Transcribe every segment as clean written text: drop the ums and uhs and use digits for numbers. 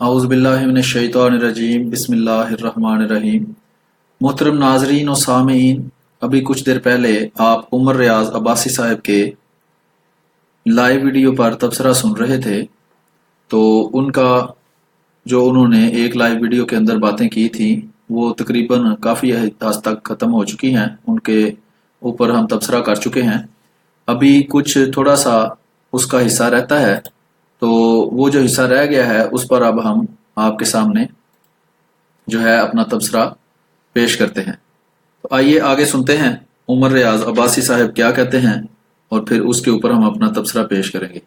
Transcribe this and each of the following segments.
اعوذ باللہ من الشیطان الرجیم بسم اللہ الرحمن الرحیم۔ محترم ناظرین و سامعین، ابھی کچھ دیر پہلے آپ عمر ریاض عباسی صاحب کے لائیو ویڈیو پر تبصرہ سن رہے تھے، تو ان کا جو انہوں نے ایک لائیو ویڈیو کے اندر باتیں کی تھیں وہ تقریباً کافی حد تک ختم ہو چکی ہیں، ان کے اوپر ہم تبصرہ کر چکے ہیں۔ ابھی کچھ تھوڑا سا اس کا حصہ رہتا ہے، تو وہ جو حصہ رہ گیا ہے اس پر اب ہم آپ کے سامنے جو ہے اپنا تبصرہ پیش کرتے ہیں۔ تو آئیے آگے سنتے ہیں عمر ریاض عباسی صاحب کیا کہتے ہیں، اور پھر اس کے اوپر ہم اپنا تبصرہ پیش کریں گے۔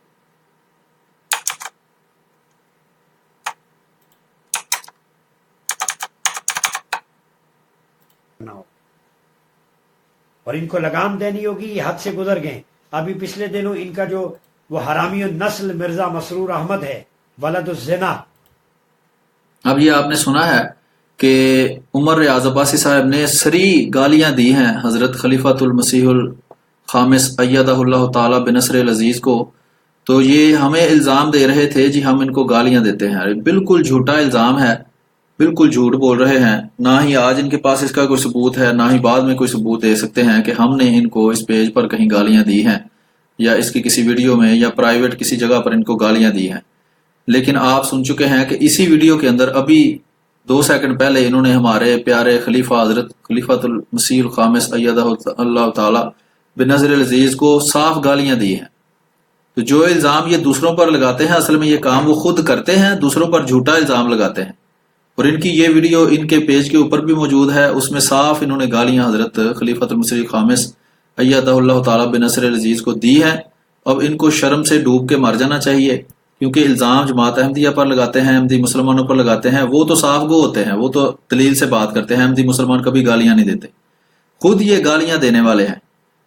اور ان کو لگام دینی ہوگی، یہ حد سے گزر گئے۔ ابھی پچھلے دنوں ان کا جو وہ حرامی النسل مرزا مسرور احمد ہے، ولد الزنا۔ اب یہ آپ نے سنا ہے کہ عمر ریاض عباسی صاحب نے سری گالیاں دی ہیں حضرت خلیفۃ المسیح الخامس ایدہ اللہ تعالی بنصر العزیز کو۔ تو یہ ہمیں الزام دے رہے تھے جی ہم ان کو گالیاں دیتے ہیں۔ بالکل جھوٹا الزام ہے، بالکل جھوٹ بول رہے ہیں۔ نہ ہی آج ان کے پاس اس کا کوئی ثبوت ہے، نہ ہی بعد میں کوئی ثبوت دے سکتے ہیں کہ ہم نے ان کو اس پیج پر کہیں گالیاں دی ہیں، یا اس کی کسی ویڈیو میں یا پرائیویٹ کسی جگہ پر ان کو گالیاں دی ہیں۔ لیکن آپ سن چکے ہیں کہ اسی ویڈیو کے اندر ابھی 2 سیکنڈ پہلے انہوں نے ہمارے پیارے خلیفہ حضرت خلیفۃ المسیح الخامس ایدہ اللہ تعالی بنظر العزیز کو صاف گالیاں دی ہیں۔ تو جو الزام یہ دوسروں پر لگاتے ہیں، اصل میں یہ کام وہ خود کرتے ہیں، دوسروں پر جھوٹا الزام لگاتے ہیں۔ اور ان کی یہ ویڈیو ان کے پیج کے اوپر بھی موجود ہے، اس میں صاف انہوں نے گالیاں حضرت خلیفۃ المسیح الخامس ایدہ اللہ تعالی بنصر العزیز کو دی ہے۔ اب ان کو شرم سے ڈوب کے مر جانا چاہیے، کیونکہ الزام جماعت احمدیہ پر لگاتے ہیں، احمدی مسلمانوں پر لگاتے ہیں، وہ تو صاف گو ہوتے ہیں، وہ تو دلیل سے بات کرتے ہیں۔ احمدی مسلمان کبھی گالیاں نہیں دیتے، خود یہ گالیاں دینے والے ہیں،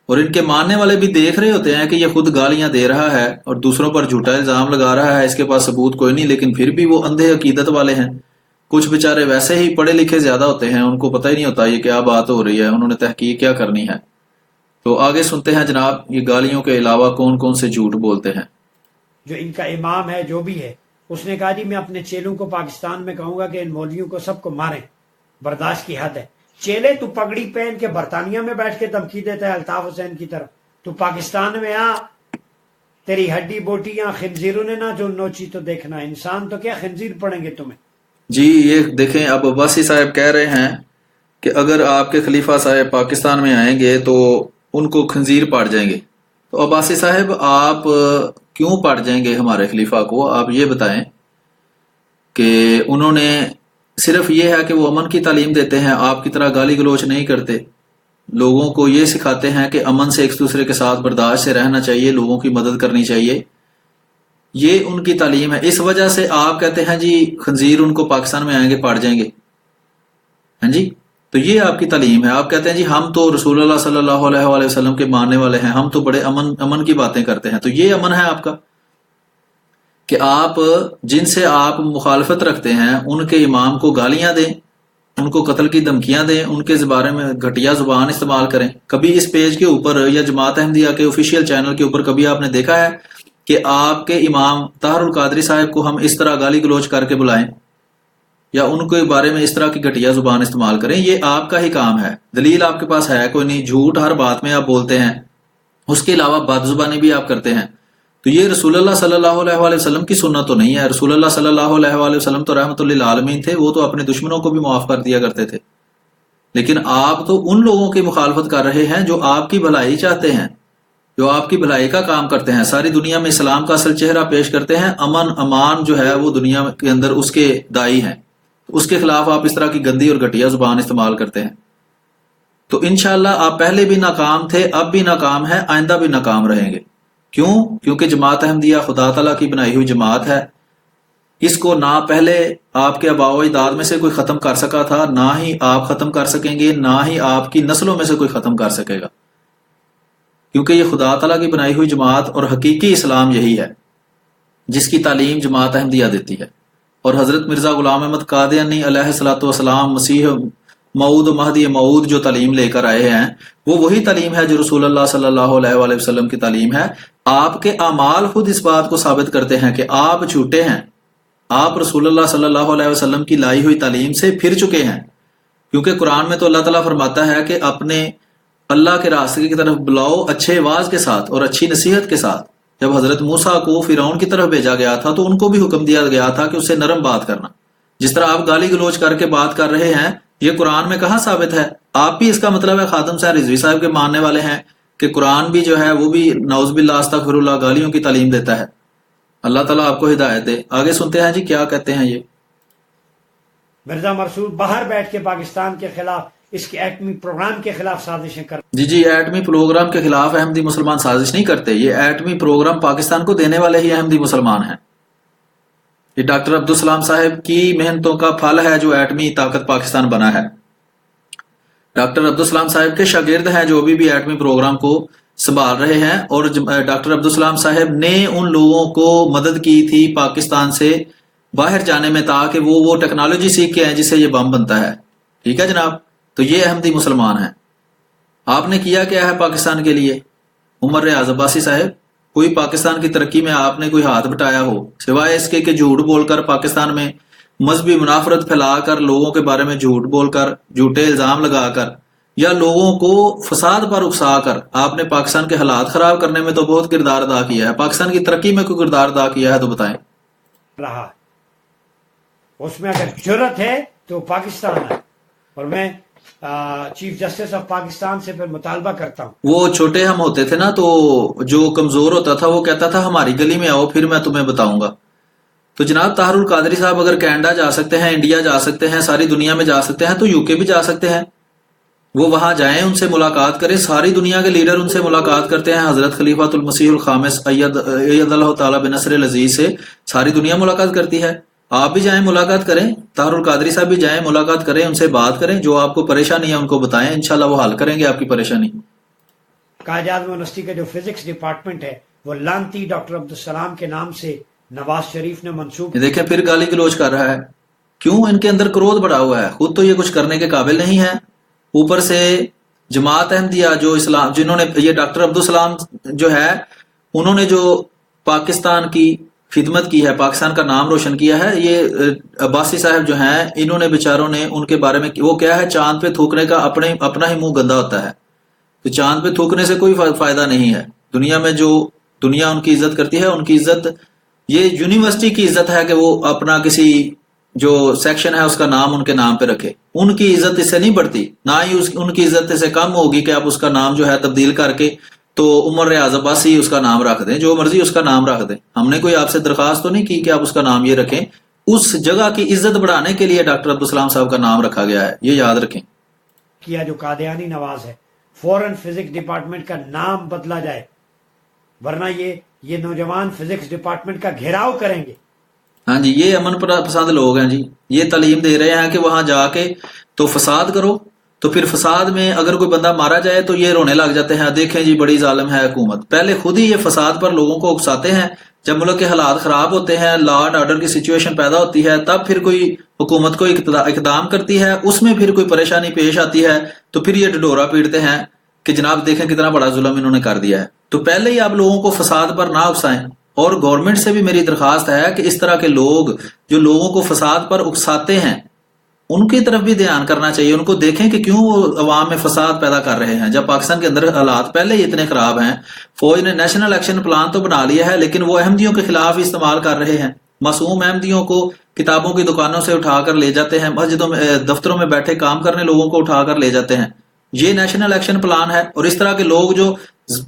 اور ان کے ماننے والے بھی دیکھ رہے ہوتے ہیں کہ یہ خود گالیاں دے رہا ہے اور دوسروں پر جھوٹا الزام لگا رہا ہے، اس کے پاس ثبوت کوئی نہیں، لیکن پھر بھی وہ اندھے عقیدت والے ہیں۔ کچھ بیچارے ویسے ہی پڑھے لکھے زیادہ ہوتے ہیں، ان کو پتہ ہی نہیں ہوتا یہ کیا بات ہو رہی ہے، انہوں نے تحقیق کیا کرنی ہے۔ تو آگے سنتے ہیں جناب یہ گالیوں کے علاوہ کون کون سے جھوٹ بولتے ہیں۔ جو ان کا امام ہے جو بھی ہے، اس نے کہا جی میں اپنے چیلوں کو پاکستان میں کہوں گا کہ ان مولویوں کو سب کو ماریں، برداشت کی حد ہے۔ چیلے تو پگڑی پہن کے برطانیہ میں بیٹھ کے دھمکی دیتا ہے الطاف حسین کی طرف، تو پاکستان میں آ، تیری ہڈی بوٹیاں خنزیروں نے نہ جو نوچی تو دیکھنا، انسان تو کیا خنزیر پڑیں گے تمہیں۔ جی یہ دیکھیں، اب عباسی صاحب کہہ رہے ہیں کہ اگر آپ کے خلیفہ صاحب پاکستان میں آئیں گے تو ان کو خنزیر پاٹ جائیں گے۔ تو عباسی صاحب آپ کیوں پاٹ جائیں گے ہمارے خلیفہ کو؟ آپ یہ بتائیں کہ انہوں نے صرف یہ ہے کہ وہ امن کی تعلیم دیتے ہیں، آپ کی طرح گالی گلوچ نہیں کرتے، لوگوں کو یہ سکھاتے ہیں کہ امن سے ایک دوسرے کے ساتھ برداشت سے رہنا چاہیے، لوگوں کی مدد کرنی چاہیے، یہ ان کی تعلیم ہے۔ اس وجہ سے آپ کہتے ہیں جی خنزیر ان کو پاکستان میں آئیں گے پاٹ جائیں گے، ہاں جی؟ تو یہ آپ کی تعلیم ہے۔ آپ کہتے ہیں جی ہم تو رسول اللہ صلی اللہ علیہ وآلہ وسلم کے ماننے والے ہیں، ہم تو بڑے امن کی باتیں کرتے ہیں۔ تو یہ امن ہے آپ کا کہ آپ جن سے آپ مخالفت رکھتے ہیں ان کے امام کو گالیاں دیں، ان کو قتل کی دھمکیاں دیں، ان کے بارے میں گھٹیا زبان استعمال کریں۔ کبھی اس پیج کے اوپر یا جماعت احمدیہ کے آفیشیل چینل کے اوپر کبھی آپ نے دیکھا ہے کہ آپ کے امام طاہر القادری صاحب کو ہم اس طرح گالی گلوچ کر کے بلائیں یا ان کے بارے میں اس طرح کی گھٹیا زبان استعمال کریں؟ یہ آپ کا ہی کام ہے، دلیل آپ کے پاس ہے کوئی نہیں، جھوٹ ہر بات میں آپ بولتے ہیں، اس کے علاوہ بد زبانی بھی آپ کرتے ہیں۔ تو یہ رسول اللہ صلی اللہ علیہ وآلہ وسلم کی سنت تو نہیں ہے۔ رسول اللہ صلی اللہ علیہ وآلہ وسلم تو رحمت للعالمین تھے، وہ تو اپنے دشمنوں کو بھی معاف کر دیا کرتے تھے، لیکن آپ تو ان لوگوں کی مخالفت کر رہے ہیں جو آپ کی بھلائی چاہتے ہیں، جو آپ کی بھلائی کا کام کرتے ہیں، ساری دنیا میں اسلام کا اصل چہرہ پیش کرتے ہیں، امن امان جو ہے وہ دنیا کے اندر اس کے دائی ہیں، اس کے خلاف آپ اس طرح کی گندی اور گھٹیا زبان استعمال کرتے ہیں۔ تو انشاءاللہ آپ پہلے بھی ناکام تھے، اب بھی ناکام ہیں، آئندہ بھی ناکام رہیں گے۔ کیوں؟ کیونکہ جماعت احمدیہ خدا تعالیٰ کی بنائی ہوئی جماعت ہے، اس کو نہ پہلے آپ کے آباء و اجداد میں سے کوئی ختم کر سکا تھا، نہ ہی آپ ختم کر سکیں گے، نہ ہی آپ کی نسلوں میں سے کوئی ختم کر سکے گا، کیونکہ یہ خدا تعالیٰ کی بنائی ہوئی جماعت اور حقیقی اسلام یہی ہے جس کی تعلیم جماعت احمدیہ دیتی ہے۔ اور حضرت مرزا غلام احمد قادیانی علیہ الصلوۃ والسلام مسیح موعود و مہدی موعود جو تعلیم لے کر آئے ہیں، وہ وہی تعلیم ہے جو رسول اللہ صلی اللہ علیہ وآلہ وسلم کی تعلیم ہے۔ آپ کے اعمال خود اس بات کو ثابت کرتے ہیں کہ آپ جھوٹے ہیں، آپ رسول اللہ صلی اللہ علیہ وسلم کی لائی ہوئی تعلیم سے پھر چکے ہیں، کیونکہ قرآن میں تو اللہ تعالیٰ فرماتا ہے کہ اپنے اللہ کے راستے کی طرف بلاؤ اچھے واز کے ساتھ اور اچھی نصیحت کے ساتھ۔ جب حضرت موسیٰ کو فرعون کی طرف بھیجا گیا تھا تو ان کو بھی حکم دیا گیا تھا کہ اسے نرم بات کرنا۔ جس طرح آپ گالی گلوچ کر کے بات کر رہے ہیں، یہ قرآن میں کہاں ثابت ہے؟ آپ بھی اس کا مطلب ہے خادم صاحب رضوی صاحب کے ماننے والے ہیں کہ قرآن بھی جو ہے وہ بھی نعوذ باللہ استغفر اللہ گالیوں کی تعلیم دیتا ہے۔ اللہ تعالیٰ آپ کو ہدایت دے۔ آگے سنتے ہیں جی کیا کہتے ہیں یہ۔ مرزا مرسول باہر بیٹھ کے پاکستان کے خلاف، اس کے ایٹمی پروگرام کے خلاف سازشیں کر جی ایٹمی پروگرام کے خلاف احمدی مسلمان سازش نہیں کرتے، یہ ایٹمی پروگرام پاکستان کو دینے والے ہی احمدی مسلمان ہیں۔ یہ ڈاکٹر عبدالسلام صاحب کی محنتوں کا پھل ہے جو ایٹمی طاقت پاکستان بنا ہے۔ ڈاکٹر عبدالسلام صاحب کے شاگرد ہیں جو بھی ایٹمی پروگرام کو سنبھال رہے ہیں، اور ڈاکٹر عبدالسلام صاحب نے ان لوگوں کو مدد کی تھی پاکستان سے باہر جانے میں تاکہ وہ ٹیکنالوجی سیکھ کے آئیں جس سے یہ بم بنتا ہے۔ ٹھیک ہے جناب، تو یہ احمدی مسلمان ہیں۔ آپ نے کیا کیا ہے پاکستان کے لیے؟ عمر ریاض عباسی صاحب، کوئی پاکستان کی ترقی میں آپ نے کوئی ہاتھ بٹایا ہو سوائے اس کے کہ جھوٹ بول کر پاکستان میں مذہبی منافرت پھیلا کر، لوگوں کے بارے میں جھوٹ بول کر، جھوٹے الزام لگا کر، یا لوگوں کو فساد پر اکسا کر آپ نے پاکستان کے حالات خراب کرنے میں تو بہت کردار ادا کیا ہے۔ پاکستان کی ترقی میں کوئی کردار ادا کیا ہے تو بتائیں۔ رہا اس میں اگر جرت ہے تو پاکستان ہے، اور میں چیف جسٹس آف پاکستان سے پھر مطالبہ کرتا ہوں۔ وہ چھوٹے ہم ہوتے تھے نا، تو جو کمزور ہوتا تھا وہ کہتا تھا ہماری گلی میں آؤ پھر میں تمہیں بتاؤں گا۔ تو جناب طاہر القادری صاحب اگر کینیڈا جا سکتے ہیں، انڈیا جا سکتے ہیں، ساری دنیا میں جا سکتے ہیں، تو یو کے بھی جا سکتے ہیں۔ وہ وہاں جائیں، ان سے ملاقات کریں، ساری دنیا کے لیڈر ان سے ملاقات کرتے ہیں۔ حضرت خلیفۃ المسیح الخامس اید اللہ تعالیٰ بنصر العزیز سے ساری دنیا ملاقات کرتی ہے۔ آپ بھی جائیں ملاقات کریں، طاہر القادری صاحب بھی جائیں ملاقات کریں، ان سے بات کریں، جو آپ کو پریشانی ہے ان کو بتائیں، انشاءاللہ وہ حل کریں گے آپ کی پریشانی۔ قائد اعظم یونیورسٹی کا جو فزکس ڈپارٹمنٹ ہے وہ لانتی ڈاکٹر عبدالسلام کے نام سے نواز شریف نے منسوب۔ دیکھیں پھر گالی گلوچ کر رہا ہے، کیوں؟ ان کے اندر کرودھ بڑا ہوا ہے، خود تو یہ کچھ کرنے کے قابل نہیں ہے، اوپر سے جماعت احمدیہ جو اسلام، جنہوں نے یہ ڈاکٹر عبدالسلام جو ہے انہوں نے جو پاکستان کی خدمت کی ہے، پاکستان کا نام روشن کیا ہے، یہ عباسی صاحب جو ہیں انہوں نے بیچاروں نے ان کے بارے میں، وہ کیا ہے، چاند پہ تھوکنے کا اپنا ہی منہ گندا ہوتا ہے، تو چاند پہ تھوکنے سے کوئی فائدہ نہیں ہے۔ دنیا میں جو دنیا ان کی عزت کرتی ہے، ان کی عزت یہ یونیورسٹی کی عزت ہے کہ وہ اپنا کسی جو سیکشن ہے اس کا نام ان کے نام پہ رکھے، ان کی عزت اس سے نہیں بڑھتی، نہ ہی ان کی عزت اس سے کم ہوگی کہ آپ اس کا نام جو ہے تبدیل کر کے تو عمر ریاض عباسی اس کا نام رکھ دیں، جو مرضی اس کا نام رکھ دیں۔ ہم نے کوئی آپ سے درخواست تو نہیں کی کہ آپ اس کا نام یہ رکھیں، اس جگہ کی عزت بڑھانے کے لیے ڈاکٹر عبدالسلام صاحب کا نام رکھا گیا ہے، یہ یاد رکھیں۔ کیا جو قادیانی نواز ہے، فوراً فزکس ڈپارٹمنٹ کا نام بدلا جائے، ورنہ یہ نوجوان فزکس ڈپارٹمنٹ کا گھیراؤ کریں گے۔ ہاں جی، یہ امن پسند لوگ ہیں جی، یہ تعلیم دے رہے ہیں کہ وہاں جا کے تو فساد کرو، تو پھر فساد میں اگر کوئی بندہ مارا جائے تو یہ رونے لگ جاتے ہیں، دیکھیں جی بڑی ظالم ہے حکومت۔ پہلے خود ہی یہ فساد پر لوگوں کو اکساتے ہیں، جب ملک کے حالات خراب ہوتے ہیں، لا اینڈ آرڈر کی سچویشن پیدا ہوتی ہے، تب پھر کوئی حکومت کو اقدام کرتی ہے، اس میں پھر کوئی پریشانی پیش آتی ہے تو پھر یہ ڈڈورا پیٹتے ہیں کہ جناب دیکھیں کتنا بڑا ظلم انہوں نے کر دیا ہے۔ تو پہلے ہی آپ لوگوں کو فساد پر نہ اکسائیں، اور گورنمنٹ سے بھی میری درخواست ہے کہ اس طرح کے لوگ جو لوگوں کو فساد پر اکساتے ہیں ان کی طرف بھی دھیان کرنا چاہیے، ان کو دیکھیں کہ کیوں وہ عوام میں فساد پیدا کر رہے ہیں، جب پاکستان کے اندر حالات پہلے ہی اتنے خراب ہیں۔ فوج نے نیشنل ایکشن پلان تو بنا لیا ہے، لیکن وہ احمدیوں کے خلاف استعمال کر رہے ہیں، معصوم احمدیوں کو کتابوں کی دکانوں سے اٹھا کر لے جاتے ہیں، مسجدوں میں دفتروں میں بیٹھے کام کرنے لوگوں کو اٹھا کر لے جاتے ہیں، یہ نیشنل ایکشن پلان ہے۔ اور اس طرح کے لوگ جو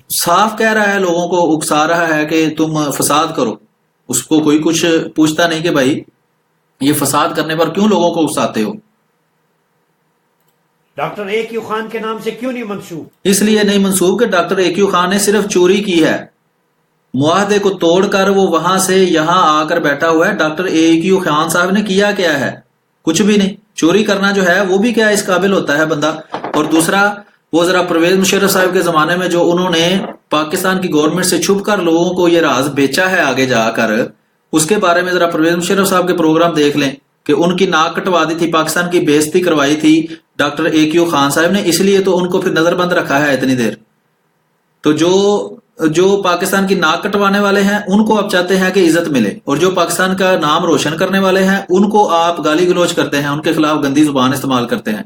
صاف کہہ رہا ہے، لوگوں کو اکسا رہا ہے کہ تم فساد کرو، اس کو کوئی کچھ پوچھتا نہیں کہ بھائی یہ فساد کرنے پر کیوں لوگوں کو اکساتے ہو۔ ڈاکٹر اے کیو خان کے نام سے کیوں نہیں منسوب؟ اس لیے نہیں منسوب کہ ڈاکٹر اے کیو خان نے صرف چوری کی ہے، معاہدے کو توڑ کر وہ وہاں سے یہاں آ کر بیٹھا ہوا ہے۔ ڈاکٹر اے کیو خان صاحب نے کیا کیا ہے؟ کچھ بھی نہیں۔ چوری کرنا جو ہے وہ بھی کیا اس قابل ہوتا ہے بندہ؟ اور دوسرا وہ ذرا پرویز مشرف صاحب کے زمانے میں جو انہوں نے پاکستان کی گورنمنٹ سے چھپ کر لوگوں کو یہ راز بیچا ہے آگے جا کر، اس کے بارے میں ذرا پرویز مشرف صاحب کے پروگرام دیکھ لیں کہ ان کی ناک کٹوا دی تھی، پاکستان کی بےزتی کروائی تھی ڈاکٹر اے کیو خان صاحب نے، اس لیے تو ان کو پھر نظر بند رکھا ہے اتنی دیر۔ تو جو جو پاکستان کی ناک کٹوانے والے ہیں ان کو آپ چاہتے ہیں کہ عزت ملے، اور جو پاکستان کا نام روشن کرنے والے ہیں ان کو آپ گالی گلوچ کرتے ہیں، ان کے خلاف گندی زبان استعمال کرتے ہیں.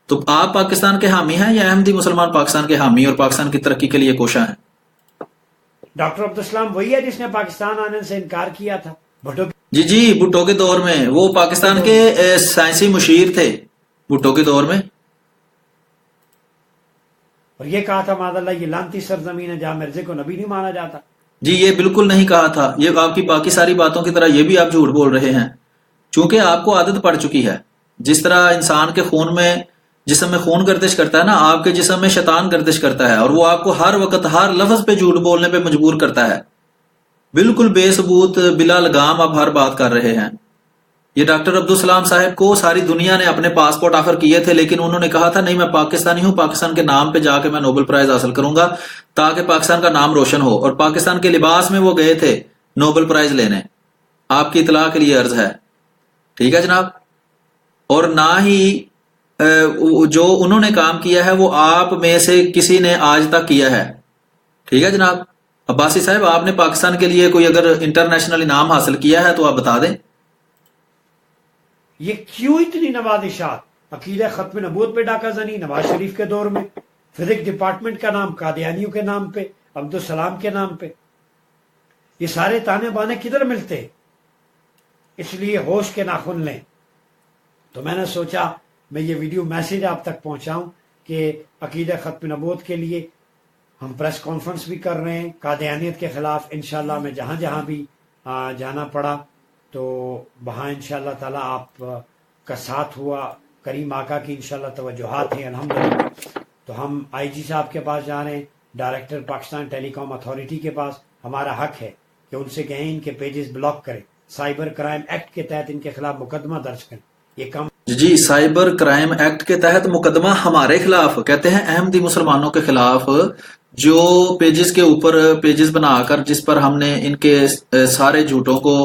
تو آپ پاکستان کے حامی ہیں یا احمدی مسلمان پاکستان کے حامی اور پاکستان کی ترقی کے لیے کوشاں ہیں؟ ڈاکٹر عبدالسلام وہی ہے جس نے پاکستان آنے سے انکار کیا تھا بھٹو. جی بھٹو کے دور میں وہ پاکستان کے سائنسی مشیر تھے بھٹو کے دور میں. اور یہ کہا تھا معاذ اللہ یہ لانتی سرزمین ہے جہاں مرزے کو نبی نہیں مانا جاتا. جی یہ بالکل نہیں کہا تھا، یہ آپ کی باقی ساری باتوں کی طرح یہ بھی آپ جھوٹ بول رہے ہیں، چونکہ آپ کو عادت پڑ چکی ہے. جس طرح انسان کے خون میں جسم میں خون گردش کرتا ہے نا، آپ کے جسم میں شیطان گردش کرتا ہے، اور وہ آپ کو ہر وقت ہر لفظ پہ جھوٹ بولنے پہ مجبور کرتا ہے. بالکل بے ثبوت بلا لگام آپ ہر بات کر رہے ہیں. یہ ڈاکٹر عبدالسلام صاحب کو ساری دنیا نے اپنے پاسپورٹ آفر کیے تھے، لیکن انہوں نے کہا تھا نہیں میں پاکستانی ہوں، پاکستان کے نام پہ جا کے میں نوبل پرائز حاصل کروں گا تاکہ پاکستان کا نام روشن ہو، اور پاکستان کے لباس میں وہ گئے تھے نوبل پرائز لینے. آپ کی اطلاع کے لیے عرض ہے. ٹھیک ہے جناب. اور نہ ہی جو انہوں نے کام کیا ہے وہ آپ میں سے کسی نے آج تک کیا ہے. ٹھیک ہے جناب. عباسی صاحب آپ نے پاکستان کے لیے کوئی اگر انٹرنیشنل انعام حاصل کیا ہے تو آپ بتا دیں. یہ کیوں اتنی نوازشات؟ عقیدہ ختم نبوت پہ ڈاکہ زنی نواز شریف کے دور میں، فزکس ڈپارٹمنٹ کا نام قادیانیوں کے نام پہ، عبدالسلام کے نام پہ. یہ سارے تانے بانے کدھر ملتے؟ اس لیے ہوش کے ناخن لیں. تو میں نے سوچا میں یہ ویڈیو میسیج آپ تک پہنچاؤں کہ عقیدہ ختم نبوت کے لیے ہم پریس کانفرنس بھی کر رہے ہیں قادیانیت کے خلاف. انشاءاللہ میں جہاں جہاں بھی جانا پڑا تو وہاں انشاءاللہ تعالیٰ آپ کا ساتھ ہوا. کریم آقا کی انشاءاللہ توجہات ہیں الحمدللہ. تو ہم آئی جی صاحب کے پاس جا رہے ہیں، ڈائریکٹر پاکستان ٹیلی کام اتھارٹی کے پاس. ہمارا حق ہے کہ ان سے کہیں ان کے پیجز بلاک کریں، سائبر کرائم ایکٹ کے تحت ان کے خلاف مقدمہ درج کریں. یہ کام جی سائبر کرائم ایکٹ کے تحت مقدمہ ہمارے خلاف کہتے ہیں احمدی مسلمانوں کے خلاف، جو پیجز کے اوپر پیجز بنا کر جس پر ہم نے ان کے سارے جھوٹوں کو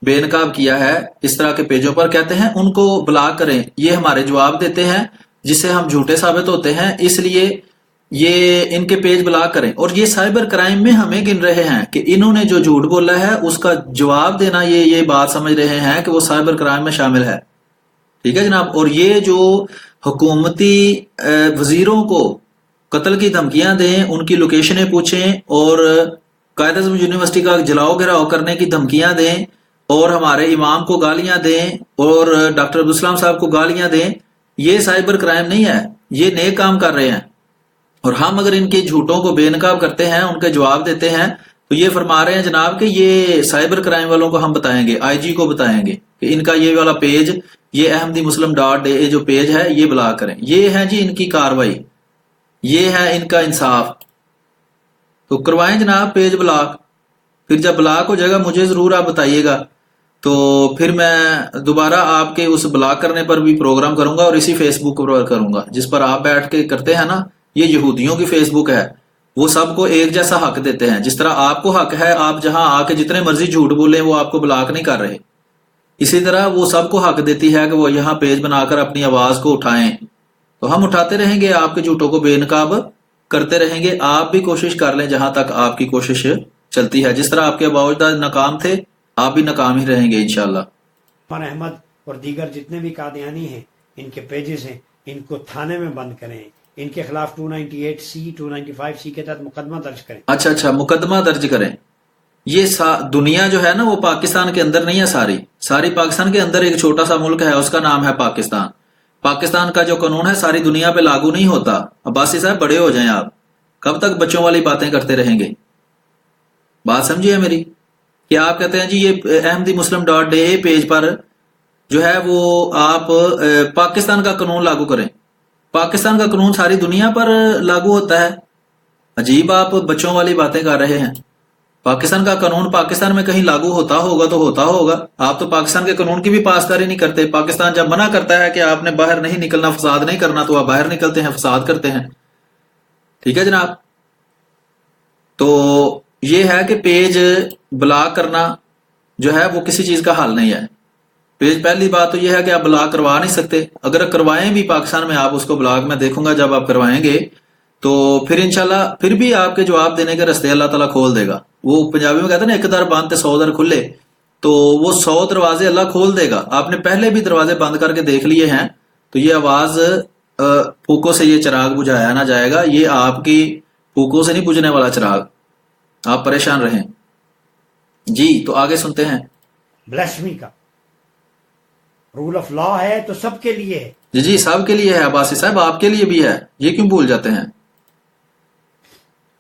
بے نقاب کیا ہے، اس طرح کے پیجوں پر کہتے ہیں ان کو بلاک کریں. یہ ہمارے جواب دیتے ہیں جس سے ہم جھوٹے ثابت ہوتے ہیں، اس لیے یہ ان کے پیج بلاک کریں. اور یہ سائبر کرائم میں ہمیں گن رہے ہیں کہ انہوں نے جو جھوٹ بولا ہے اس کا جواب دینا، یہ بات سمجھ رہے ہیں کہ وہ سائبر کرائم میں شامل ہے. ٹھیک ہے جناب. اور یہ جو حکومتی وزیروں کو قتل کی دھمکیاں دیں، ان کی لوکیشنیں پوچھیں، اور قائد اعظم یونیورسٹی کا جلاؤ گھراؤ کرنے کی دھمکیاں دیں، اور ہمارے امام کو گالیاں دیں، اور ڈاکٹر عبدالسلام صاحب کو گالیاں دیں، یہ سائبر کرائم نہیں ہے، یہ نیک کام کر رہے ہیں. اور ہم اگر ان کے جھوٹوں کو بے نقاب کرتے ہیں، ان کے جواب دیتے ہیں، تو یہ فرما رہے ہیں جناب کہ یہ سائبر کرائم والوں کو ہم بتائیں گے، آئی جی کو بتائیں گے کہ ان کا یہ والا پیج، یہ احمدی مسلم .a جو پیج ہے یہ بلاک کریں. یہ ہے جی ان کی کاروائی، یہ ہے ان کا انصاف. تو کروائیں جناب پیج بلاک. پھر جب بلاک ہو جائے گا مجھے ضرور آپ بتائیے گا، تو پھر میں دوبارہ آپ کے اس بلاک کرنے پر بھی پروگرام کروں گا، اور اسی فیس بک پر کروں گا جس پر آپ بیٹھ کے کرتے ہیں نا. یہ یہودیوں کی فیس بک ہے، وہ سب کو ایک جیسا حق دیتے ہیں. جس طرح آپ کو حق ہے آپ جہاں آ کے جتنے مرضی جھوٹ بولیں وہ آپ کو بلاک نہیں کر رہے، اسی طرح وہ سب کو حق دیتی ہے کہ وہ یہاں پیج بنا کر اپنی آواز کو اٹھائیں. تو ہم اٹھاتے رہیں گے، آپ کے جھوٹوں کو بے نقاب کرتے رہیں گے. آپ بھی کوشش کر لیں جہاں تک آپ کی کوشش چلتی ہے. جس طرح آپ کے آباء و اجداد ناکام تھے، آپ بھی ناکام ہی رہیں گے انشاءاللہ. عثمان احمد اور دیگر جتنے بھی قادیانی ہیں، ان کے پیجز ہیں، ان کو تھانے میں بند کریں، ان کے خلاف 298C 295C کے تحت مقدمہ درج کریں. اچھا مقدمہ درج کریں. یہ دنیا جو ہے نا وہ پاکستان کے اندر نہیں ہے، ساری پاکستان کے اندر ایک چھوٹا سا ملک ہے، اس کا نام ہے پاکستان. پاکستان کا جو قانون ہے ساری دنیا پہ لاگو نہیں ہوتا. عباسی صاحب بڑے ہو جائیں آپ، کب تک بچوں والی باتیں کرتے رہیں گے؟ بات سمجھیے میری کہ آپ کہتے ہیں جی یہ احمدی مسلم .a پیج پر جو ہے وہ آپ پاکستان کا قانون لاگو کریں. پاکستان کا قانون ساری دنیا پر لاگو ہوتا ہے. عجیب آپ بچوں والی باتیں کر رہے ہیں. پاکستان کا قانون پاکستان میں کہیں لاگو ہوتا ہوگا تو ہوتا ہوگا. آپ تو پاکستان کے قانون کی بھی پاسداری نہیں کرتے. پاکستان جب منع کرتا ہے کہ آپ نے باہر نہیں نکلنا، فساد نہیں کرنا، تو آپ باہر نکلتے ہیں، فساد کرتے ہیں. ٹھیک ہے جناب. تو یہ ہے کہ پیج بلاک کرنا جو ہے وہ کسی چیز کا حل نہیں ہے. پیج پہلی بات تو یہ ہے کہ آپ بلاک کروا نہیں سکتے. اگر کروائیں بھی پاکستان میں، آپ اس کو بلاک میں دیکھوں گا جب آپ کروائیں گے تو پھر انشاءاللہ پھر بھی آپ کے جواب دینے کے رستے اللہ تعالیٰ کھول دے گا. وہ پنجابی میں کہتے ہیں نا ایک در بند تے 100 در کھلے، تو وہ 100 دروازے اللہ کھول دے گا. آپ نے پہلے بھی دروازے بند کر کے دیکھ لیے ہیں، تو یہ آواز پھوکوں سے یہ چراغ بجھایا نہ جائے گا، یہ آپ کی پھوکوں سے نہیں بجھنے والا چراغ. آپ پریشان رہیں. جی تو آگے سنتے ہیں. بلاسفمی کا رول آف لا ہے تو سب کے لیے ہے. جی جی سب کے لیے ہے عباسی صاحب، آپ کے لیے بھی ہے، یہ کیوں بھول جاتے ہیں؟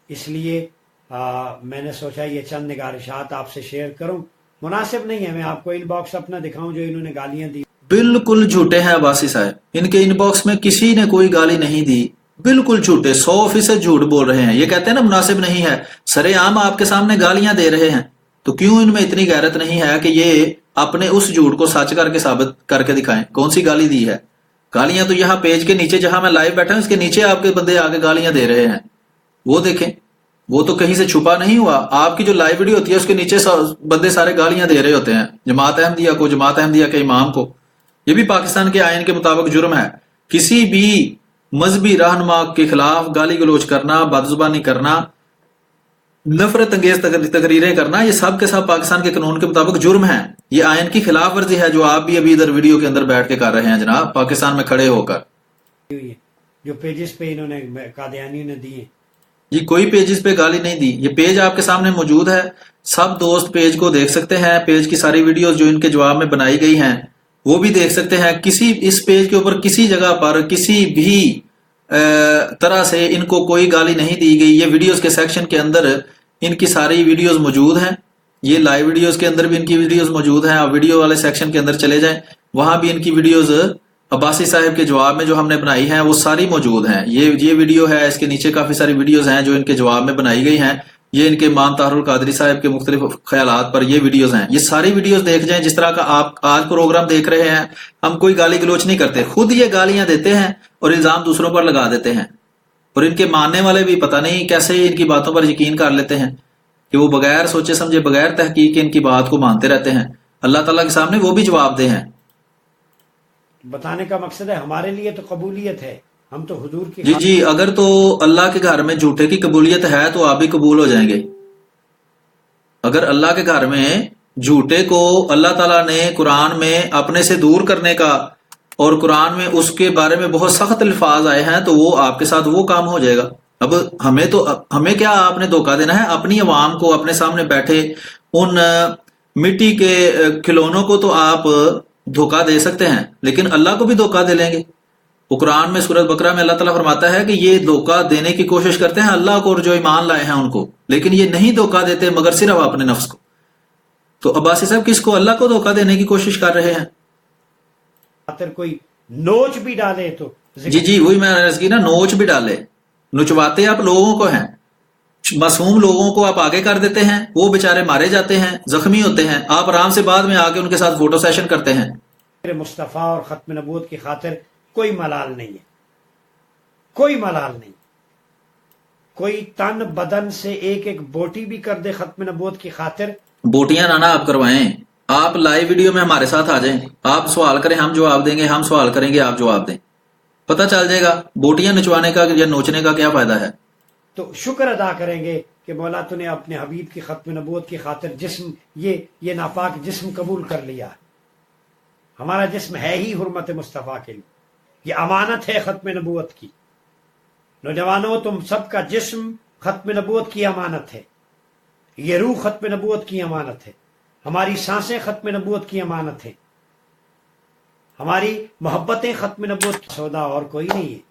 اس لیے میں نے سوچا یہ چند نگارشات آپ سے شیئر کروں. مناسب نہیں ہے میں آپ کو ان باکس اپنا دکھاؤں جو انہوں نے گالیاں دی. بالکل جھوٹے ہیں عباسی صاحب، ان کے ان باکس میں کسی نے کوئی گالی نہیں دی. بالکل جھوٹے، 100% جھوٹ بول رہے ہیں. یہ کہتے ہیں نا مناسب نہیں ہے، سرے عام آپ کے سامنے گالیاں دے رہے ہیں. تو کیوں ان میں اتنی غیرت نہیں ہے کہ یہ اپنے اس جھوٹ کو سچ کر کے ثابت کر کے دکھائیں؟ کون سی گالی دی ہے؟ گالیاں تو یہاں پیج کے نیچے جہاں میں لائیو بیٹھا ہوں اس کے نیچے آپ کے بندے آگے گالیاں دے رہے ہیں، وہ دیکھیں. وہ تو کہیں سے چھپا نہیں ہوا. آپ کی جو لائیو ویڈیو ہوتی ہے اس کے نیچے بندے سارے گالیاں دے رہے ہوتے ہیں جماعت احمدیہ کو، جماعت احمدیہ کے امام کو. یہ بھی پاکستان کے آئین کے مطابق جرم ہے. کسی بھی مذہبی رہنما کے خلاف گالی گلوچ کرنا، بدزبانی کرنا، نفرت انگیز تقریریں کرنا، یہ سب کے سب پاکستان کے قانون کے مطابق جرم ہے. یہ آئین کی خلاف ورزی ہے جو آپ بھی ابھی ادھر ویڈیو کے اندر بیٹھ کے کر رہے ہیں جناب، پاکستان میں کھڑے ہو کر. جو پیجز پہ انہوں نے قادیانیوں نے دیے. جی کوئی پیجز پہ گالی نہیں دی، یہ پیج آپ کے سامنے موجود ہے. سب دوست پیج کو دیکھ سکتے ہیں، پیج کی ساری ویڈیوز جو ان کے جواب میں بنائی گئی ہیں وہ بھی دیکھ سکتے ہیں. کسی اس پیج کے اوپر کسی جگہ پر کسی بھی طرح سے ان کو کوئی گالی نہیں دی گئی. یہ ویڈیوز کے سیکشن کے اندر ان کی ساری ویڈیوز موجود ہیں. یہ لائیو ویڈیوز کے اندر بھی ان کی ویڈیوز موجود ہیں. آپ ویڈیو والے سیکشن کے اندر چلے جائیں، وہاں بھی ان کی ویڈیوز عباسی صاحب کے جواب میں جو ہم نے بنائی ہیں وہ ساری موجود ہیں. یہ ویڈیو ہے، اس کے نیچے کافی ساری ویڈیوز ہیں جو ان کے جواب میں بنائی گئی ہیں. یہ ان کے امام طاہر القادری صاحب کے مختلف خیالات پر یہ ویڈیوز ہیں. یہ ساری ویڈیوز دیکھ جائیں. جس طرح کا آپ آج پروگرام دیکھ رہے ہیں، ہم کوئی گالی گلوچ نہیں کرتے، خود یہ گالیاں دیتے ہیں اور الزام دوسروں پر لگا دیتے ہیں. اور ان کے ماننے والے بھی پتہ نہیں کیسے ان کی باتوں پر یقین کر لیتے ہیں کہ وہ بغیر سوچے سمجھے، بغیر تحقیق ان کی بات کو مانتے رہتے ہیں. اللہ تعالیٰ کے سامنے وہ بھی جواب دہ ہیں. بتانے کا مقصد ہے ہمارے لیے تو قبولیت ہے، ہم تو حضور کی جی اگر تو اللہ کے گھر میں جھوٹے کی قبولیت ہے تو آپ بھی قبول ہو جائیں گے. اگر اللہ کے گھر میں جھوٹے کو اللہ تعالیٰ نے قرآن میں اپنے سے دور کرنے کا اور قرآن میں اس کے بارے میں بہت سخت الفاظ آئے ہیں تو وہ آپ کے ساتھ وہ کام ہو جائے گا. اب ہمیں کیا آپ نے دھوکہ دینا ہے؟ اپنی عوام کو اپنے سامنے بیٹھے ان مٹی کے کھلونوں کو تو آپ دھوکہ دے سکتے ہیں، لیکن اللہ کو بھی دھوکہ دے لیں گے. وہ قرآن میں سورۃ بقرہ میں اللہ تعالیٰ فرماتا ہے کہ یہ دھوکہ دینے کی کوشش کرتے ہیں اللہ کو اور جو ایمان لائے ہیں ان کو، لیکن یہ نہیں دھوکہ دیتے مگر صرف اپنے نفس کو. تو عباسی صاحب کس کو؟ اللہ کو دھوکہ دینے کی کوشش کر رہے ہیں. خاطر کوئی نوچ بھی ڈالے تو جی وہی میں عرض کی نا، نوچ بھی ڈالے، نچواتے آپ لوگوں کو ہیں، معصوم لوگوں کو آپ آگے کر دیتے ہیں، وہ بیچارے مارے جاتے ہیں، زخمی ہوتے ہیں، آپ آرام سے بعد میں آ کے ان کے ساتھ فوٹو سیشن کرتے ہیں. مصطفیٰ اور ختم نبوت کی خاطر کوئی ملال نہیں ہے، کوئی ملال نہیں. کوئی تن بدن سے ایک ایک بوٹی بھی کر دے ختم نبوت کی خاطر. بوٹیاں نانا آپ کروائیں، آپ لائیو ویڈیو میں ہمارے ساتھ آ جائیں، آپ سوال کریں ہم جواب دیں گے، ہم سوال کریں گے آپ جواب دیں، پتہ چل جائے گا بوٹیاں نچوانے کا یا نوچنے کا کیا فائدہ ہے. تو شکر ادا کریں گے کہ مولا تو نے اپنے حبیب کی ختم نبوت کی خاطر جسم یہ ناپاک جسم قبول کر لیا. ہمارا جسم ہے ہی حرمت مصطفیٰ کے لیے، یہ امانت ہے ختم نبوت کی. نوجوانوں تم سب کا جسم ختم نبوت کی امانت ہے، یہ روح ختم نبوت کی امانت ہے، ہماری سانسیں ختم نبوت کی امانت ہے، ہماری محبتیں ختم نبوت کی سودا اور کوئی نہیں ہے.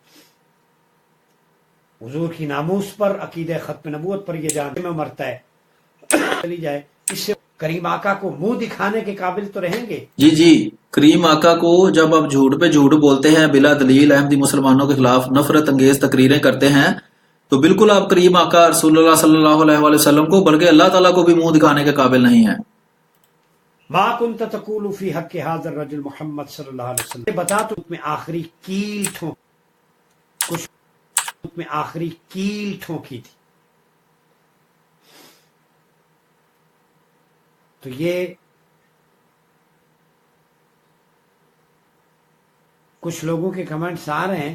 حضور کی ناموس پر، عقیدہ ختم نبوت پر یہ جان میں مرتا ہے چلی جائے، اس سے کریم آقا کو منہ دکھانے کے قابل تو رہیں گے. جی کریم آقا کو جب آپ جھوٹ پہ جھوٹ بولتے ہیں، بلا دلیل احمدی مسلمانوں کے خلاف نفرت انگیز تقریریں کرتے ہیں، تو بالکل آپ کریم آقا رسول اللہ صلی اللہ علیہ وآلہ وسلم کو بلکہ اللہ تعالیٰ کو بھی منہ دکھانے کے قابل نہیں ہیں. ما کنت تقول فی حق هذا الرجل محمد صلی اللہ علیہ وسلم. بتا تو میں آخری کیل کچھ میں آخری کیل ٹھونکی تھی. تو یہ کچھ لوگوں کے کمنٹس آ رہے ہیں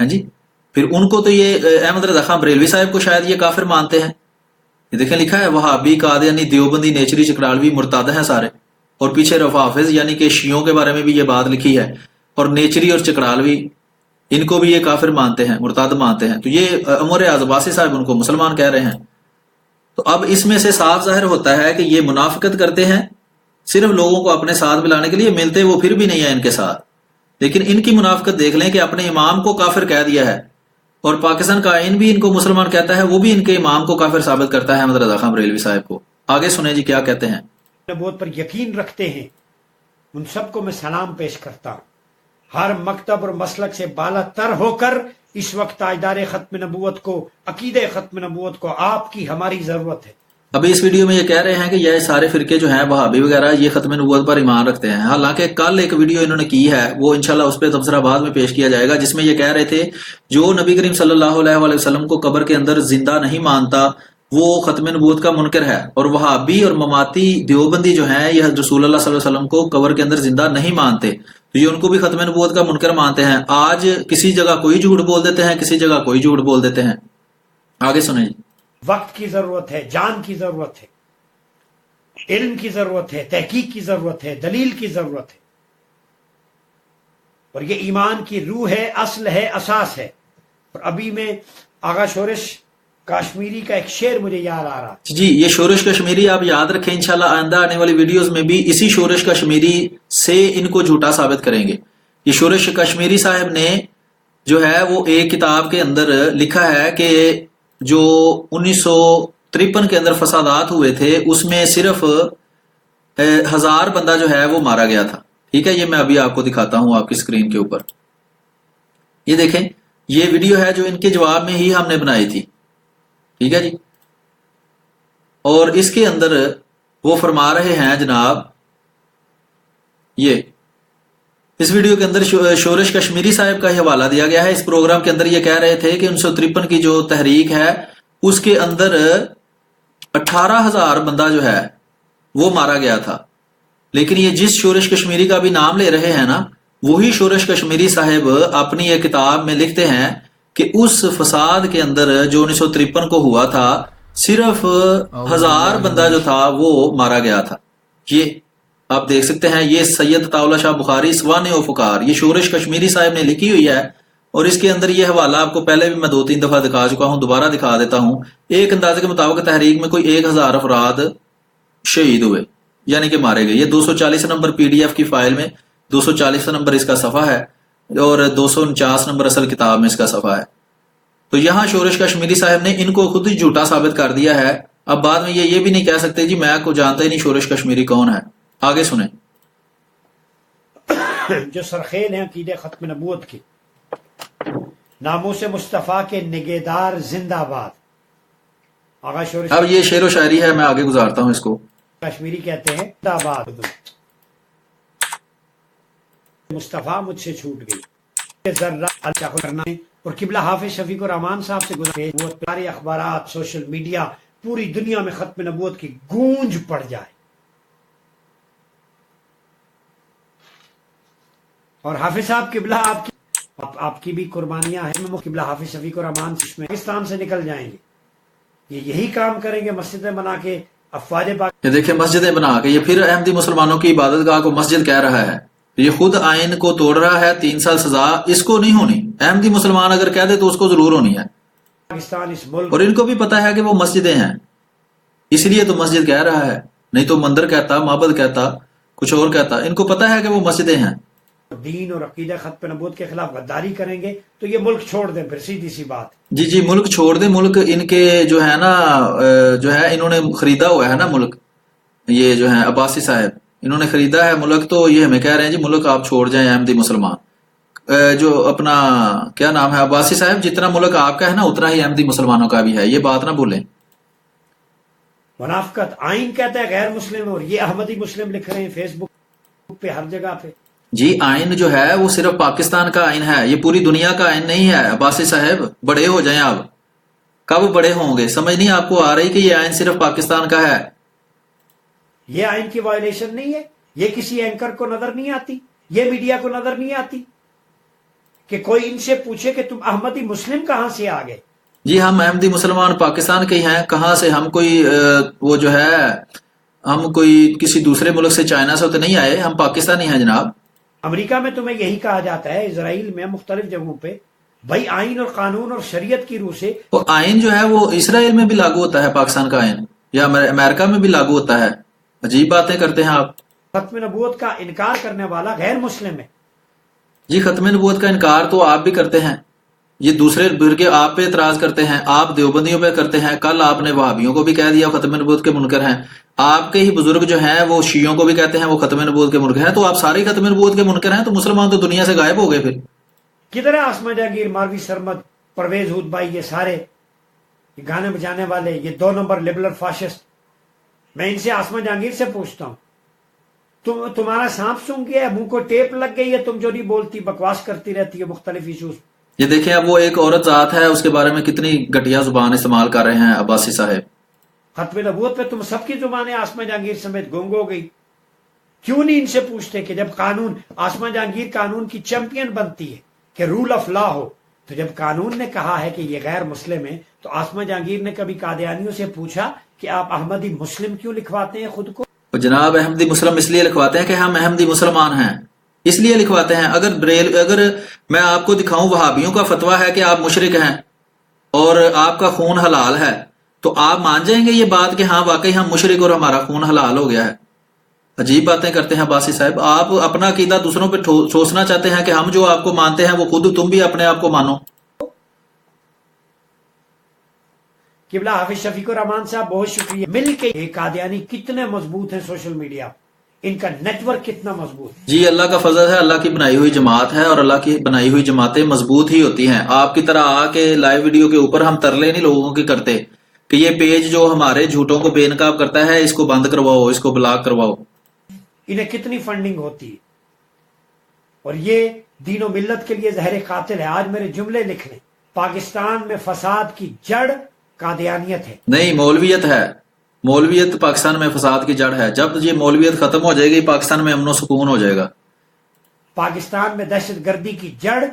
ہیں جی. پھر ان کو تو یہ احمد رضا خان بریلوی صاحب کو شاید یہ کافر مانتے ہیں. یہ دیکھیں لکھا ہے وہابی قادیانی دیوبندی نیچری چکرالوی مرتد ہیں سارے. اور پیچھے رفع حافظ یعنی کہ شیعوں کے بارے میں بھی یہ بات لکھی ہے. اور نیچری اور چکرالوی ان کو بھی یہ کافر مانتے ہیں، مرتد مانتے ہیں. تو یہ عمر عباسی صاحب ان کو مسلمان کہہ رہے ہیں. تو اب اس میں سے صاف ظاہر ہوتا ہے کہ یہ منافقت کرتے ہیں صرف لوگوں کو اپنے ساتھ ملانے کے لیے. ملتے وہ پھر بھی نہیں ہے ان کے ساتھ. لیکن ان کی منافقت دیکھ لیں کہ اپنے امام کو کافر کہہ دیا ہے، اور پاکستان کا آئین بھی ان کو مسلمان کہتا ہے، وہ بھی ان کے امام کو کافر ثابت کرتا ہے احمد رضا خان بریلوی صاحب کو. آگے سنیں جی کیا کہتے ہیں. نبوت پر یقین رکھتے ہیں ان سب کو میں سلام پیش کرتا ہوں. ہر مکتب اور مسلک سے بالا تر ہو کر اس وقت تاجدار ختم نبوت کو، عقیدہ ختم نبوت کو آپ کی ہماری ضرورت ہے. ابھی اس ویڈیو میں یہ کہہ رہے ہیں کہ یہ سارے فرقے جو ہیں وہابی وغیرہ یہ ختم نبوت پر ایمان رکھتے ہیں. حالانکہ کل ایک ویڈیو انہوں نے کی ہے، وہ انشاءاللہ اس پہ تبصرہ بعد میں پیش کیا جائے گا، جس میں یہ کہہ رہے تھے جو نبی کریم صلی اللہ علیہ وآلہ وسلم کو قبر کے اندر زندہ نہیں مانتا وہ ختم نبوت کا منکر ہے. اور وہابی اور مماتی دیوبندی جو ہیں یہ رسول اللہ صلی اللہ علیہ وسلم کو قبر کے اندر زندہ نہیں مانتے، تو یہ ان کو بھی ختم نبوت کا منکر مانتے ہیں. آج کسی جگہ کوئی جھوٹ بول دیتے ہیں، کسی جگہ کوئی جھوٹ بول دیتے ہیں. آگے سنیں جی. وقت کی ضرورت ہے، جان کی ضرورت ہے، علم کی ضرورت ہے، تحقیق کی ضرورت ہے، دلیل کی ضرورت ہے. اور یہ ایمان کی روح ہے، اصل ہے، اساس ہے. اور ابھی میں آغا شورش کاشمیری کا ایک شعر مجھے یاد آ رہا. جی یہ شورش کشمیری آپ یاد رکھیں، انشاءاللہ آئندہ آنے والی ویڈیوز میں بھی اسی شورش کشمیری سے ان کو جھوٹا ثابت کریں گے. یہ شورش کشمیری صاحب نے جو ہے وہ ایک کتاب کے اندر لکھا ہے کہ جو 1953 کے اندر فسادات ہوئے تھے اس میں صرف 1000 بندہ جو ہے وہ مارا گیا تھا. ٹھیک ہے، یہ میں ابھی آپ کو دکھاتا ہوں آپ کی اسکرین کے اوپر. یہ دیکھیں یہ ویڈیو ہے جو ان کے جواب میں ہی ہم نے بنائی تھی. ٹھیک ہے جی. اور اس کے اندر وہ فرما رہے ہیں جناب، یہ اس ویڈیو کے اندر شورش کشمیری صاحب کا حوالہ دیا گیا ہے. اس پروگرام کے اندر یہ کہہ رہے تھے کہ 1953 کی جو تحریک ہے اس کے اندر 18,000 بندہ جو ہے وہ مارا گیا تھا. لیکن یہ جس شورش کشمیری کا بھی نام لے رہے ہیں نا، وہی شورش کشمیری صاحب اپنی یہ کتاب میں لکھتے ہیں کہ اس فساد کے اندر جو 1953 کو ہوا تھا صرف 1000 بندہ جو تھا وہ مارا گیا تھا. یہ آپ دیکھ سکتے ہیں، یہ سید طاولہ شاہ بخاری سوانح و فکار یہ شورش کشمیری صاحب نے لکھی ہوئی ہے. اور اس کے اندر یہ حوالہ آپ کو پہلے بھی میں 2-3 دفعہ دکھا چکا ہوں، دوبارہ دکھا دیتا ہوں. ایک اندازے کے مطابق تحریک میں کوئی 1000 افراد شہید ہوئے یعنی کہ مارے گئے. یہ 240 نمبر پی ڈی ایف کی فائل میں 240 نمبر اس کا صفحہ ہے اور 249 نمبر اصل کتاب میں اس کا صفحہ ہے. تو یہاں شورش کشمیری صاحب نے ان کو خود ہی جھوٹا ثابت کر دیا ہے. اب بعد میں یہ بھی نہیں کہہ سکتے جی میں کو جانتا ہی نہیں شورش کشمیری کون ہے. آگے سنیں. جو سرخیل ہیں عقیدہ ختم نبوت کی، ناموس مصطفیٰ کے نگہدار زندہ باد. آغا شورش اب یہ شعر و شاعری ہے، میں آگے گزارتا ہوں اس کو. کشمیری کہتے ہیں زندہ باد مصطفیٰ مجھ سے چھوٹ گئی ذرہ اللہ کرنا ہے. اور قبلہ حافظ شفیق الرحمان صاحب سے گزارے وہ پیارے اخبارات، سوشل میڈیا، پوری دنیا میں ختم نبوت کی گونج پڑ جائے. اور حافظ صاحب قبلہ آپ کی بھی قربانیاں ہیں. قبلہ حافظ شفیق الرحمان میں پاکستان سے نکل جائیں گے. یہ یہی کام کریں گے، مسجدیں بنا کے افواج پاک. یہ دیکھیں مسجدیں بنا کے، یہ پھر احمدی مسلمانوں کی عبادت گاہ کو مسجد کہہ رہا ہے. یہ خود آئین کو توڑ رہا ہے. 3 سال سزا اس کو نہیں ہونی. احمدی مسلمان اگر کہہ دے تو اس کو ضرور ہونی ہے. پاکستان اس ملک اور ان کو بھی پتا ہے کہ وہ مسجدیں ہیں، اس لیے تو مسجد کہہ رہا ہے، نہیں تو مندر کہتا، معبد کہتا، کچھ اور کہتا. ان کو پتا ہے کہ وہ مسجدیں ہیں. دین اور عقیدہ ختم نبوت کے خلاف غداری کریں گے تو یہ ملک چھوڑ دیں. پھر سیدھی سی بات. جی ملک چھوڑ دیں. ملک ان کے جو ہے نا جو ہے انہوں نے خریدا ہوا ہے نا ملک. یہ جو ہے عباسی صاحب انہوں نے خریدا ہے ملک، تو یہ ہمیں کہہ رہے ہیں جی ملک آپ چھوڑ جائیں احمدی مسلمان. جو اپنا کیا نام ہے عباسی صاحب، جتنا ملک آپ کا ہے نا اتنا ہی احمدی مسلمانوں کا بھی ہے. یہ بات نہ بھولیں. منافقت. آئین کہتا ہے غیر مسلم اور یہ احمدی مسلم لکھ رہے ہیں فیس بک پہ ہر جگہ پہ. جی آئین جو ہے وہ صرف پاکستان کا آئین ہے، یہ پوری دنیا کا آئین نہیں ہے. عباسی صاحب بڑے ہو جائیں آپ. کب بڑے ہوں گے؟ سمجھ نہیں آپ کو آ رہی کہ یہ آئین صرف پاکستان کا ہے. یہ آئین کی وائلیشن نہیں ہے. یہ کسی اینکر کو نظر نہیں آتی، یہ میڈیا کو نظر نہیں آتی. کہ کوئی ان سے پوچھے کہ تم احمدی مسلم کہاں سے آ گئے؟ جی ہم احمدی مسلمان پاکستان کے ہی ہیں، کہاں سے؟ ہم کوئی وہ جو ہے ہم کوئی کسی دوسرے ملک سے، چائنا سے تو نہیں آئے، ہم پاکستانی ہیں جناب۔ امریکہ میں تمہیں یہی کہا جاتا ہے، اسرائیل میں مختلف جگہوں پہ بھائی آئین اور قانون اور شریعت کی روح سے وہ آئین جو ہے وہ اسرائیل میں بھی لاگو ہوتا ہے، پاکستان کا آئین، یا امریکہ میں بھی لاگو ہوتا ہے۔ عجیب باتیں کرتے ہیں آپ۔ ختم نبوت کا انکار کرنے والا غیر مسلم ہے۔ جی ختم نبوت کا انکار تو آپ بھی کرتے ہیں، یہ دوسرے فرقے آپ پہ اعتراض کرتے ہیں، آپ دیوبندیوں پہ کرتے ہیں، کل آپ نے وہابیوں کو بھی کہہ دیا ختم نبوت کے منکر ہیں، آپ کے ہی بزرگ جو ہیں وہ شیعوں کو بھی کہتے ہیں وہ ختم نبوت کے منکر ہیں، تو آپ سارے ختم نبوت کے منکر ہیں، تو مسلمان تو دنیا سے غائب ہو گئے پھر۔ کدھر ہے آسما جہانگیر، ماروی سرمد، پرویز ہود بھائی، یہ سارے یہ گانے بجانے والے، یہ 2 نمبر لبرل فاشسٹ؟ میں ان سے آسما جہانگیر سے پوچھتا ہوں، تمہارا سانپ سونگ گیا ہے، منہ کو ٹیپ لگ گئی ہے، تم جو نہیں بولتی بکواس کرتی رہتی ہے مختلف ایشوز؟ یہ دیکھیں اب وہ ایک عورت ذات ہے، اس کے بارے میں کتنی گھٹیا زبان استعمال کر رہے ہیں عباسی صاحب۔ ختم نبوت پہ تم سب کی زبانیں آسما جہانگیر سمیت گونگ ہو گئی۔ کیوں نہیں ان سے پوچھتے کہ جب قانون، آسما جہانگیر قانون کی چیمپئن بنتی ہے کہ رول آف لا ہو، تو جب قانون نے کہا ہے کہ یہ غیر مسلم ہے، تو آسما جہانگیر نے کبھی قادیانیوں سے پوچھا کہ آپ احمدی مسلم کیوں لکھواتے ہیں خود کو؟ جناب احمدی مسلم اس لیے لکھواتے ہیں کہ ہم احمدی مسلمان ہیں، اس لیے لکھواتے ہیں۔ اگر میں آپ کو دکھاؤں وہابیوں کا فتویٰ ہے کہ آپ مشرک ہیں اور آپ کا خون حلال ہے، تو آپ مان جائیں گے یہ بات کہ ہاں واقعی ہم مشرک اور ہمارا خون حلال ہو گیا ہے؟ عجیب باتیں کرتے ہیں عباسی صاحب۔ آپ اپنا عقیدہ دوسروں پہ ٹھوسنا چاہتے ہیں کہ ہم جو آپ کو مانتے ہیں وہ خود تم بھی اپنے آپ کو مانو۔ قبلہ حافظ شفیق الرحمان صاحب بہت شکریہ، مل کے یہ قادیانی کتنے مضبوط ہیں سوشل میڈیا، ان کا نیٹ ورک کتنا مضبوط۔ جی اللہ کا فضل ہے، اللہ کی بنائی ہوئی جماعت ہے، اور اللہ کی بنائی ہوئی جماعتیں مضبوط ہی ہوتی ہیں۔ آپ کی طرح آ کے لائیو ویڈیو کے اوپر ہم ترلے نہیں لوگوں کی کرتے کہ یہ پیج جو ہمارے جھوٹوں کو بے نقاب کرتا ہے اس کو بند کرواؤ، اس کو بلاک کرواؤ۔ انہیں کتنی فنڈنگ ہوتی ہے، اور یہ دین و ملت کے لیے زہر قاتل ہے۔ آج میرے جملے لکھ لیں، پاکستان میں فساد کی جڑ قادیانیت ہے۔ نہیں، مولویت ہے، مولویت پاکستان میں فساد کی جڑ ہے۔ جب یہ مولویت ختم ہو جائے گی پاکستان میں امن و سکون ہو جائے گا۔ پاکستان میں دہشت گردی کی جڑ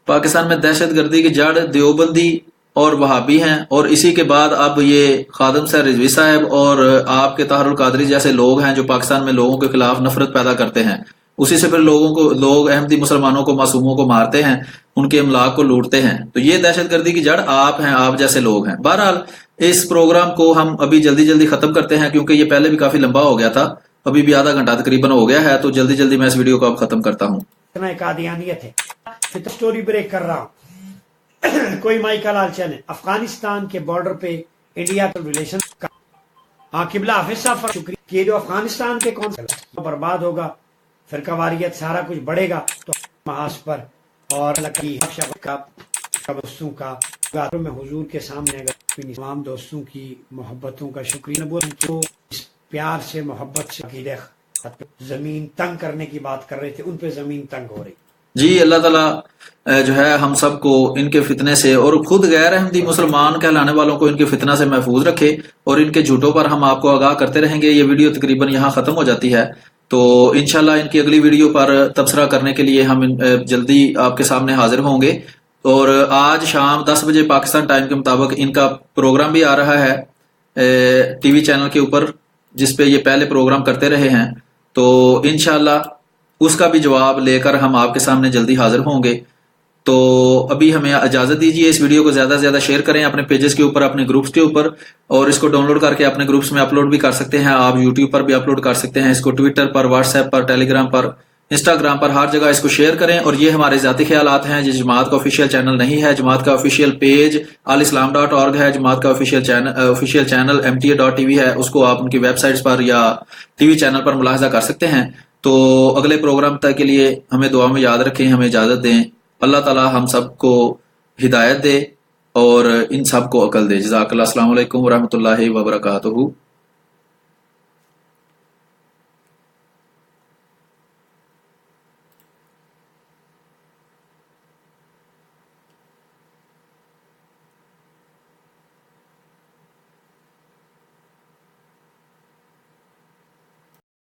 پاکستان میں دہشت گردی کی جڑ دیوبندی اور وہابی ہیں، اور اسی کے بعد اب یہ خادم صاحب رضوی صاحب اور آپ کے طاہر القادری جیسے لوگ ہیں جو پاکستان میں لوگوں کے خلاف نفرت پیدا کرتے ہیں، اسی سے پھر لوگ احمدی مسلمانوں کو، معصوموں کو مارتے ہیں، ان کے املاک کو لوٹتے ہیں۔ تو یہ دہشت گردی کی جڑ آپ ہیں، آپ جیسے لوگ ہیں۔ بہرحال اس پروگرام کو ہم ابھی جلدی جلدی ختم کرتے ہیں، کیونکہ یہ پہلے بھی کافی لمبا ہو گیا تھا، ابھی بھی آدھا گھنٹہ تقریباً ہو گیا ہے، تو جلدی جلدی میں اس ویڈیو کو اب ختم کرتا ہوں۔ اتنا قادیانیت ہے۔ پھر سٹوری بریک کر رہا ہوں، کوئی مائیکل لال چینل افغانستان کے بارڈر پہ انڈیا کے ریلیشن کا، ہاں قبلہ حافظ صاحب شکریہ کہ جو افغانستان کے کون سا برباد ہوگا، فرقہ واریت سارا کچھ بڑھے گا، تو محاذ پر اور دوستوں کا میں حضور کے سامنے اگر تمام دوستوں کی محبتوں کا شکریہ جو اس پیار سے، محبت سے عقیدہ زمین تنگ کرنے کی بات کر رہے تھے، ان پہ زمین تنگ ہو رہی۔ جی اللہ تعالیٰ جو ہے ہم سب کو ان کے فتنے سے اور خود غیر احمدی مسلمان کہلانے والوں کو ان کے فتنہ سے محفوظ رکھے، اور ان کے جھوٹوں پر ہم آپ کو آگاہ کرتے رہیں گے۔ یہ ویڈیو تقریباً یہاں ختم ہو جاتی ہے، تو انشاءاللہ ان کی اگلی ویڈیو پر تبصرہ کرنے کے لیے ہم جلدی آپ کے سامنے حاضر ہوں گے۔ اور آج شام 10 بجے پاکستان ٹائم کے مطابق ان کا پروگرام بھی آ رہا ہے ٹی وی چینل کے اوپر، جس پہ یہ پہلے پروگرام کرتے رہے ہیں، تو انشاءاللہ اس کا بھی جواب لے کر ہم آپ کے سامنے جلدی حاضر ہوں گے۔ تو ابھی ہمیں اجازت دیجیے، اس ویڈیو کو زیادہ سے زیادہ شیئر کریں اپنے پیجز کے اوپر، اپنے گروپس کے اوپر، اور اس کو ڈاؤن لوڈ کر کے اپنے گروپس میں اپلوڈ بھی کر سکتے ہیں۔ آپ یوٹیوب پر بھی اپلوڈ کر سکتے ہیں اس کو، ٹویٹر پر، واٹس ایپ پر، ٹیلی گرام پر، انسٹاگرام پر، ہر جگہ اس کو شیئر کریں۔ اور یہ ہمارے ذاتی خیالات ہیں، یہ جماعت کا آفیشیل چینل نہیں ہے۔ جماعت کا آفیشیل پیج alislam.org ہے، جماعت کا آفیشیل چینل mta.tv ہے، اس کو آپ ان کی ویب سائٹس پر یا ٹی وی چینل پر ملاحظہ کر سکتے ہیں۔ تو اگلے پروگرام تک کے لیے ہمیں دعا میں یاد رکھیں، ہمیں اجازت دیں۔ اللہ تعالی ہم سب کو ہدایت دے اور ان سب کو عقل دے۔ جزاک اللہ، السلام علیکم ورحمۃ اللہ وبرکاتہ۔